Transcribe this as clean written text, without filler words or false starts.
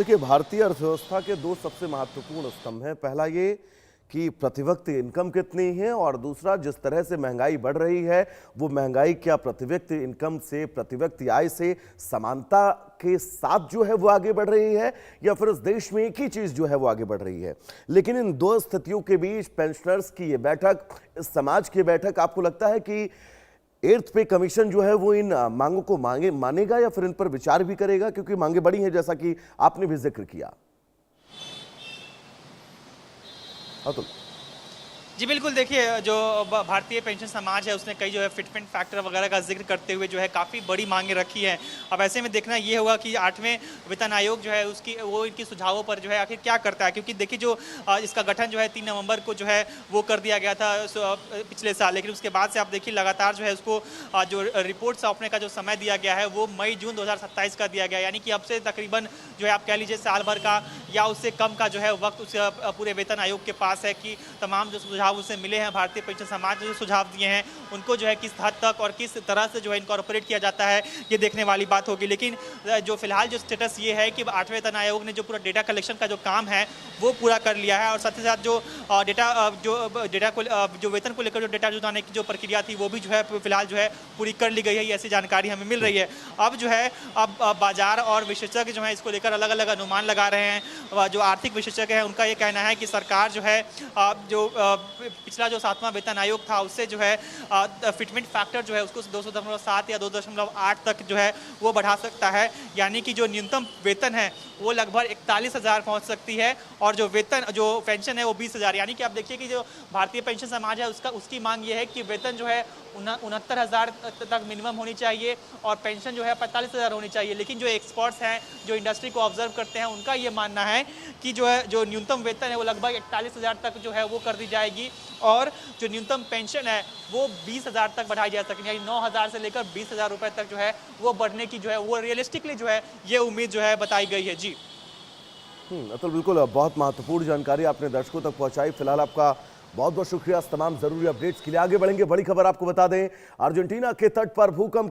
देखिए, भारतीय अर्थव्यवस्था के दो सबसे महत्वपूर्ण स्तंभ हैं। पहला ये कि प्रति व्यक्ति इनकम कितनी है, और दूसरा जिस तरह से महंगाई बढ़ रही है वो महंगाई क्या प्रति व्यक्ति इनकम से, प्रति व्यक्ति आय से समानता के साथ जो है वो आगे बढ़ रही है, या फिर इस देश में एक ही चीज जो है वो आगे बढ़ रही है। लेकिन इन दो स्थितियों के बीच पेंशनर्स की ये बैठक, इस समाज की बैठक, आपको लगता है कि एर्थ पे कमीशन जो है वो इन मांगों को मानेगा या फिर इन पर विचार भी करेगा, क्योंकि मांगे बड़ी हैं जैसा कि आपने भी जिक्र किया। अतुल जी बिल्कुल, देखिए जो भारतीय पेंशन समाज है उसने कई जो है फिटमेंट फैक्टर वगैरह का जिक्र करते हुए जो है काफ़ी बड़ी मांगे रखी हैं। अब ऐसे में देखना ये होगा कि 8वें वेतन आयोग जो है उसकी वो इनकी सुझावों पर जो है आखिर क्या करता है, क्योंकि देखिए जो इसका गठन जो है 3 नवंबर को जो है वो कर दिया गया था पिछले साल, लेकिन उसके बाद से आप देखिए लगातार जो है उसको जो रिपोर्ट सौंपने का जो समय दिया गया है वो मई जून 2027 का दिया गया, यानी कि अब से तकरीबन जो है आप कह लीजिए साल भर का या उससे कम का जो है वक्त उस पूरे वेतन आयोग के पास है कि तमाम जो सुझाव उससे मिले हैं, भारतीय पेंशन समाज ने जो सुझाव दिए हैं उनको जो है किस हद तक और किस तरह से जो है इनकॉर्पोरेट किया जाता है, ये देखने वाली बात होगी। लेकिन जो फिलहाल जो स्टेटस ये है कि 8वें वेतन आयोग ने जो पूरा डेटा कलेक्शन का जो काम है वो पूरा कर लिया है, और साथ ही साथ जो वेतन को लेकर जो डेटा जुटाने की जो प्रक्रिया थी वो भी जो है फिलहाल जो है पूरी कर ली गई है, ऐसी जानकारी हमें मिल रही है। अब जो है अब बाजार और विशेषज्ञ जो है इसको लेकर अलग अलग अनुमान लगा रहे हैं। जो आर्थिक विशेषज्ञ हैं उनका ये कहना है कि सरकार जो है जो पिछला जो 7वां वेतन आयोग था उससे जो है फिटमेंट फैक्टर जो है उसको 2.7 या 2.8 तक जो है वो बढ़ा सकता है, यानी कि जो न्यूनतम वेतन है वो लगभग 41,000 पहुंच सकती है, और जो पेंशन है वो 20,000। यानी कि आप देखिए कि जो भारतीय पेंशन समाज है उसकी मांग ये है कि वेतन जो है 69,000 तक मिनिमम होनी चाहिए और पेंशन जो है 45,000 होनी चाहिए। लेकिन जो एक्सपर्ट्स हैं जो इंडस्ट्री को ऑब्जर्व करते हैं उनका ये मानना है कि जो है जो न्यूनतम वेतन है वो लगभग 41,000 तक जो है वो कर दी जाएगी, और जो न्यूनतम पेंशन है वो 20,000 तक बढ़ाई जा सकेगी, यानी 9,000 से लेकर 20,000 रुपए तक जो है वो बढ़ने की जो है वो रियलिस्टिकली जो है ये उम्मीद जो है बताई गई है। जी अतुल, बिल्कुल बहुत महत्वपूर्ण जानकारी आपने दर्शकों तक पहुंचाई। फिलहाल आपका बहुत बहुत शुक्रिया तमाम जरूरी अपडेट्स के लिए। आगे बढ़ेंगे, बड़ी खबर आपको बता दें, अर्जेंटीना के तट पर भूकंप